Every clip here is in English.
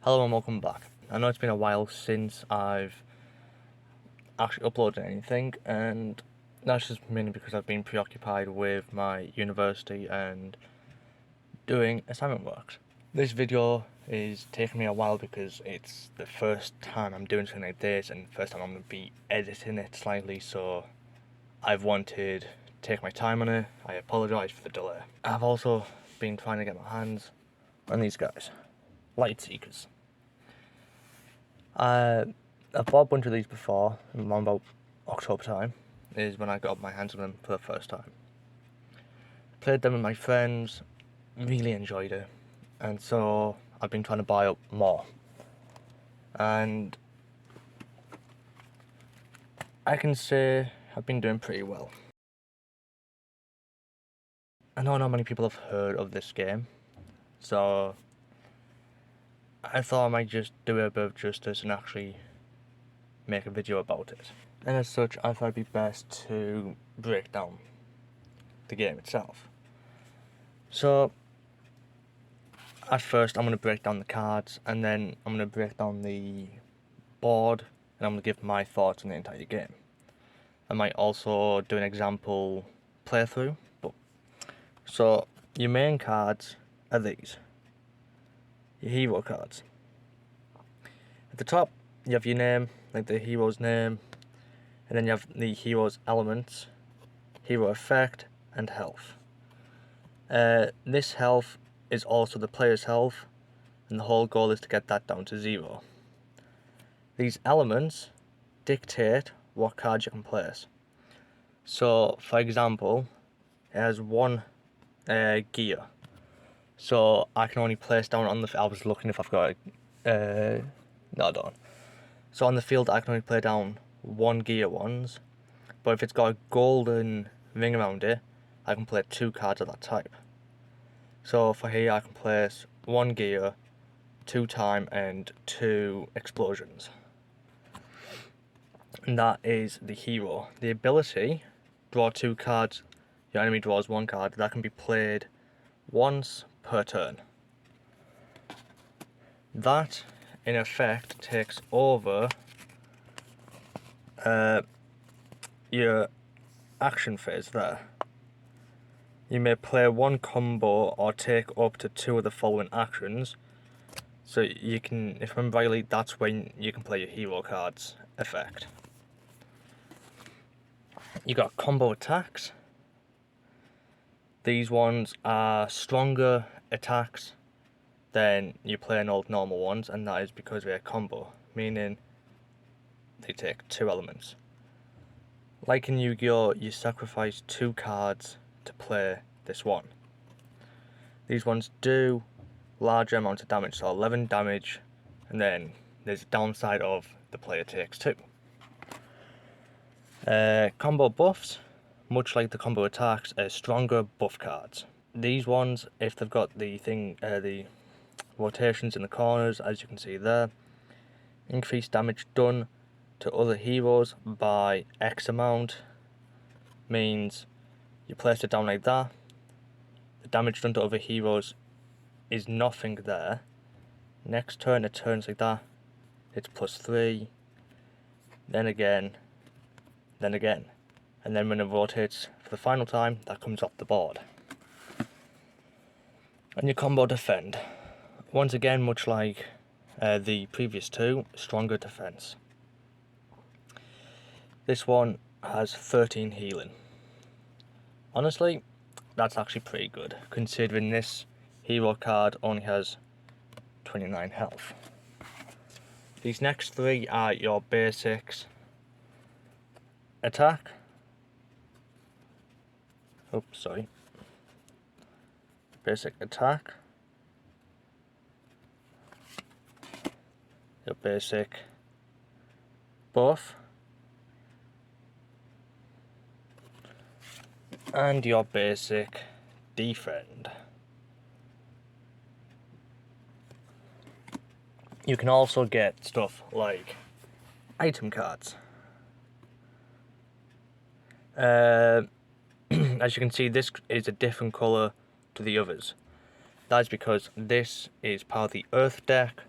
Hello and welcome back. I know it's been a while since I've actually uploaded anything, and that's just mainly because I've been preoccupied with my university and doing assignment work. This video is taking me a while because it's the first time I'm doing something like this and first time I'm going to be editing it slightly, so I've wanted to take my time on it. I apologise for the delay. I've also been trying to get my hands on these guys, LightSeekers. I've bought a bunch of these before, around about October time, is when I got my hands on them for the first time. Played them with my friends, really enjoyed it, and so I've been trying to buy up more. And I can say I've been doing pretty well. I know not many people have heard of this game, so I thought I might just do it a bit of justice and actually make a video about it. And as such, I thought it'd be best to break down the game itself. So, at first I'm going to break down the cards, and then I'm going to break down the board, and I'm going to give my thoughts on the entire game. I might also do an example playthrough. So, your main cards are these. Your hero cards. At the top, you have your name, like the hero's name, and then you have the hero's elements, hero effect, and health. This health is also the player's health, and the whole goal is to get that down to 0. These elements dictate what cards you can place. So, for example, it has one gear. So I can only place down on the. I was looking if I've got. No, I don't. So on the field, I can only play down one gear once. But if it's got a golden ring around it, I can play 2 cards of that type. So for here, I can place 1 gear, 2 time, and 2 explosions. And that is the hero. The ability, draw 2 cards, your enemy draws 1 card, that can be played once per turn. That, in effect, takes over your action phase there. You may play 1 combo or take up to 2 of the following actions. So you can, if I remember rightly, that's when you can play your hero cards effect. You got combo attacks. These ones are stronger attacks than you play old normal ones, and that is because they're combo, meaning they take 2 elements. Like in Yu-Gi-Oh, you sacrifice 2 cards to play this one. These ones do larger amounts of damage, so 11 damage, and then there's a downside of the player takes 2. Combo buffs, much like the combo attacks, are stronger buff cards. These ones, if they've got the rotations in the corners, as you can see there, increase damage done to other heroes by X amount, means you place it down like that, the damage done to other heroes is nothing there. Next turn it turns like that, it's +3, then again, and then when it rotates for the final time, that comes off the board. And your combo defend, once again much like the previous 2, stronger defense. This one has 13 healing. Honestly, that's actually pretty good, considering this hero card only has 29 health. These next 3 are your basics. Attack. Oops, sorry. Basic attack. Your basic buff. And your basic defend. You can also get stuff like item cards. As you can see, this is a different colour to the others. That's because this is part of the Earth deck,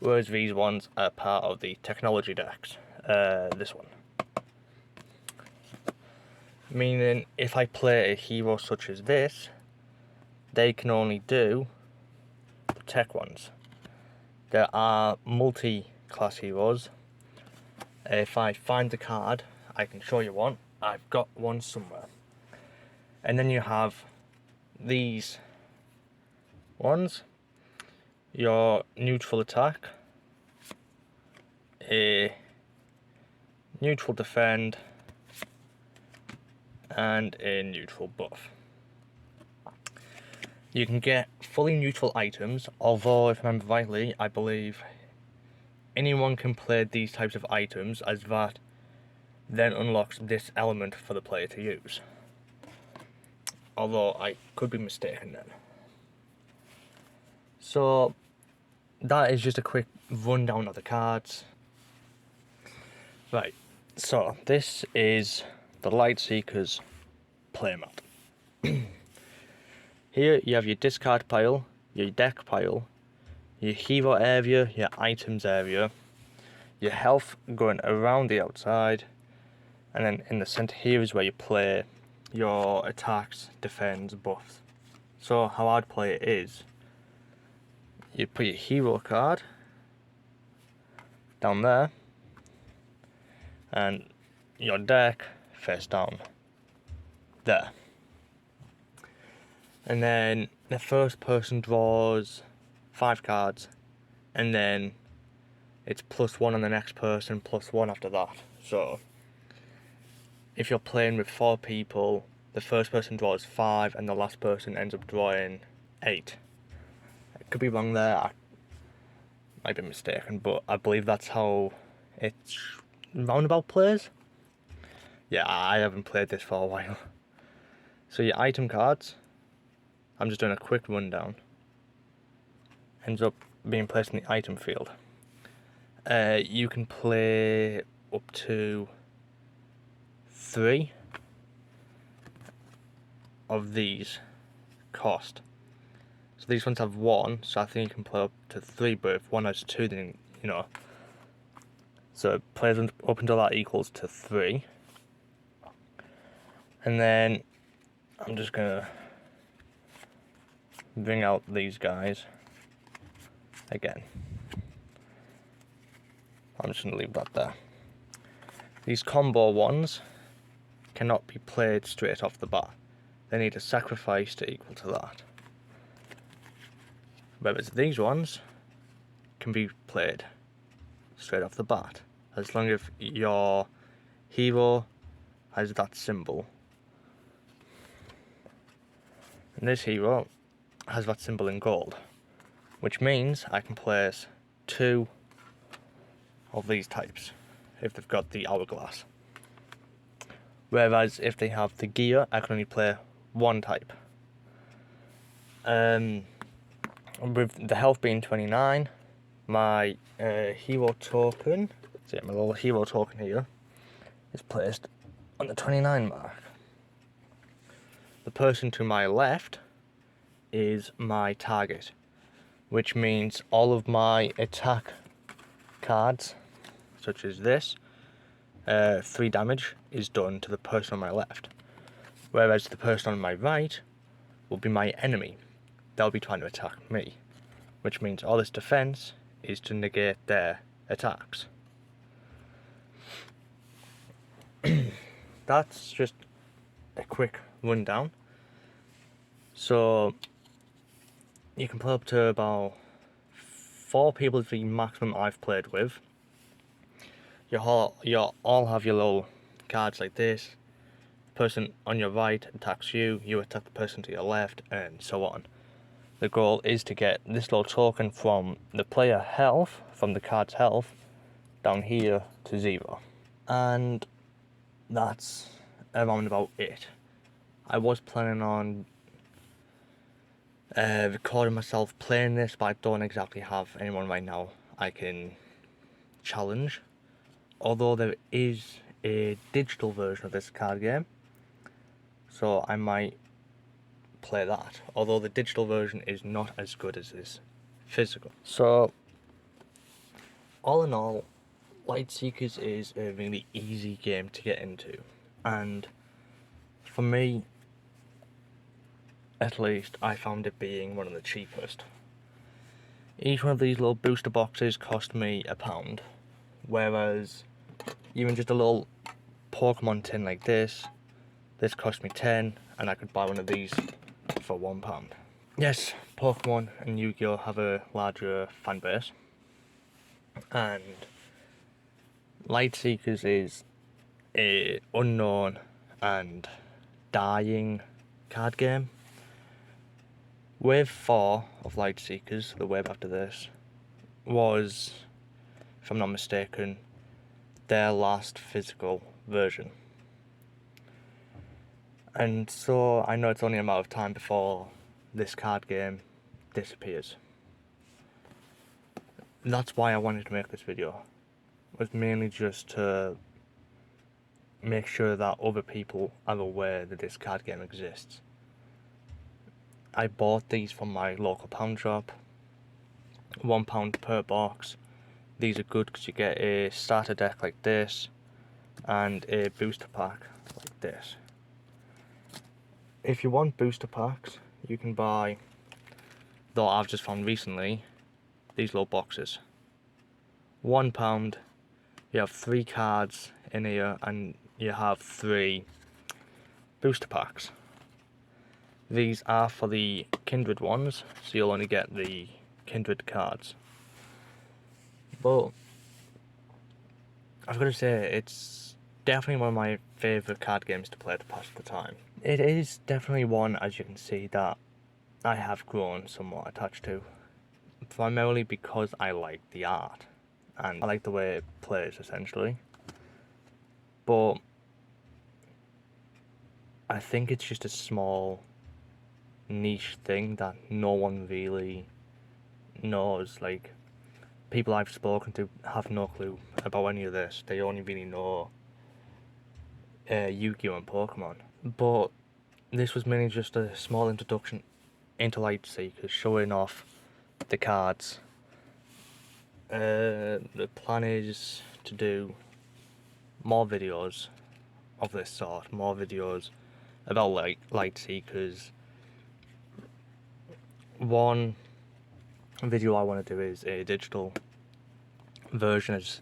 whereas these ones are part of the technology decks. This one. Meaning, if I play a hero such as this, they can only do the tech ones. There are multi-class heroes. If I find the card, I can show you one. I've got one somewhere. And then you have these ones. Your neutral attack, a neutral defend, and a neutral buff. You can get fully neutral items, although if I remember rightly, I believe anyone can play these types of items, as that then unlocks this element for the player to use. Although I could be mistaken then. So that is just a quick rundown of the cards. Right, so this is the LightSeekers playmat. Here you have your discard pile, your deck pile, your hero area, your items area, your health going around the outside, and then in the centre here is where you play your attacks, defends, buffs. So how I'd play it is, you put your hero card down there, and your deck face down there. And then the first person draws 5 cards, and then it's +1 on the next person, +1 after that. So if you're playing with 4 people, the first person draws 5 and the last person ends up drawing 8. I could be wrong there, I might be mistaken, but I believe that's how it's roundabout plays. Yeah, I haven't played this for a while. So your item cards, I'm just doing a quick rundown, ends up being placed in the item field. You can play up to 3 of these cost. So these ones have 1, so I think you can play up to 3, but if one has 2, then, you know. So it plays up until that equals to 3. And then I'm just gonna bring out these guys again. I'm just gonna leave that there. These combo ones cannot be played straight off the bat. They need a sacrifice to equal to that. Whereas these ones can be played straight off the bat, as long as your hero has that symbol. And this hero has that symbol in gold, which means I can place 2 of these types if they've got the hourglass. Whereas if they have the gear, I can only play 1 type. With the health being 29, my hero token, see my little hero token here, is placed on the 29 mark. The person to my left is my target, which means all of my attack cards, such as this, 3 damage is done to the person on my left. Whereas the person on my right will be my enemy. They'll be trying to attack me, which means all this defense is to negate their attacks. That's just a quick rundown. So you can play up to about 4 people is the maximum I've played with. You all have your little cards like this. The person on your right attacks you, you attack the person to your left, and so on. The goal is to get this little token from the player health, from the card's health, down here to 0. And that's around about it. I was planning on recording myself playing this, but I don't exactly have anyone right now I can challenge. Although there is a digital version of this card game, so I might play that. Although the digital version is not as good as this physical. So All in all, LightSeekers is a really easy game to get into, and for me, at least, I found it being one of the cheapest. Each one of these little booster boxes cost me £1, whereas even just a little Pokemon tin like this cost me 10, and I could buy one of these for £1. Yes, Pokemon and Yu-Gi-Oh have a larger fan base, and LightSeekers is a unknown and dying card game. Wave 4 of LightSeekers, the wave after this, was, if I'm not mistaken, their last physical version. And so I know it's only a matter of time before this card game disappears. And that's why I wanted to make this video. It was mainly just to make sure that other people are aware that this card game exists. I bought these from my local pound shop, £1 per box. These are good because you get a starter deck like this and a booster pack like this. If you want booster packs, you can buy, though I've just found recently, these little boxes. £1, you have 3 cards in here and you have 3 booster packs. These are for the Kindred ones, so you'll only get the Kindred cards. But I've got to say, it's definitely one of my favourite card games to play to pass the time. It is definitely one, as you can see, that I have grown somewhat attached to. Primarily because I like the art, and I like the way it plays, essentially. But I think it's just a small niche thing that no one really knows. Like, people I've spoken to have no clue about any of this. They only really know Yu-Gi-Oh! And Pokemon. But this was mainly just a small introduction into LightSeekers, showing off the cards. The plan is to do more videos of this sort, more videos about LightSeekers. One video I want to do is a digital version, as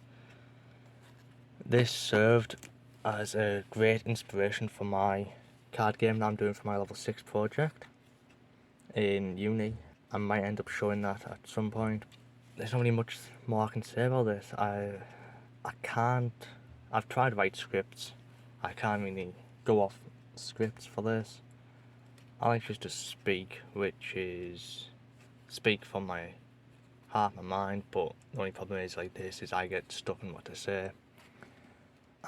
this served as a great inspiration for my card game that I'm doing for my level 6 project in uni. I might end up showing that at some point. There's not really much more I can say about this. I've tried to write scripts. I can't really go off scripts for this. I like just to speak, which is speak from my heart and mind, but the only problem is like this is I get stuck in what to say.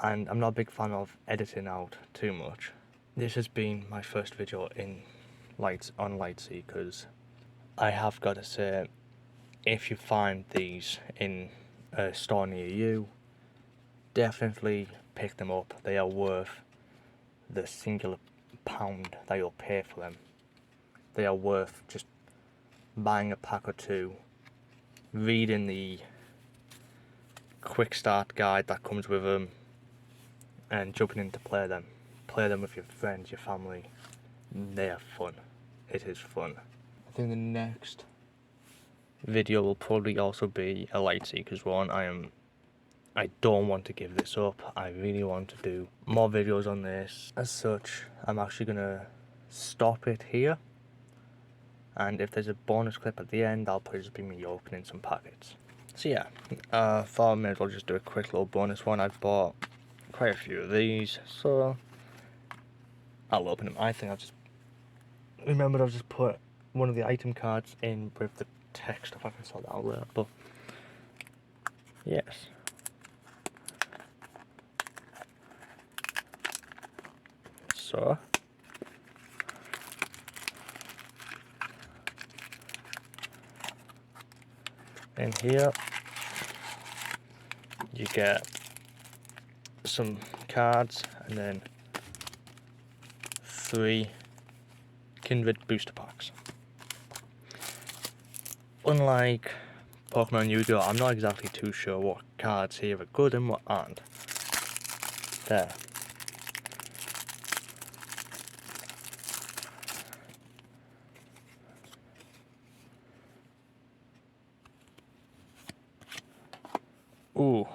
And I'm not a big fan of editing out too much. This has been my first video on LightSeekers. I have got to say, if you find these in a store near you, definitely pick them up. They are worth the singular pound that you'll pay for them. They are worth just buying a pack or two, reading the quick start guide that comes with them, and jumping in to play them. Play them with your friends, your family. They are fun. It is fun. I think the next video will probably also be a LightSeekers one. I don't want to give this up. I really want to do more videos on this. As such, I'm actually gonna stop it here. And if there's a bonus clip at the end, I'll probably just be me opening some packets. So yeah, thought I may as well just do a quick little bonus one. I've bought quite a few of these, so I'll open them. I think I've just put one of the item cards in with the text, if I can sort that out later, but yes. So in here you get some cards and then 3 Kindred booster packs. Unlike Pokemon Yu-Gi-Oh! I'm not exactly too sure what cards here are good and what aren't. There. Ooh.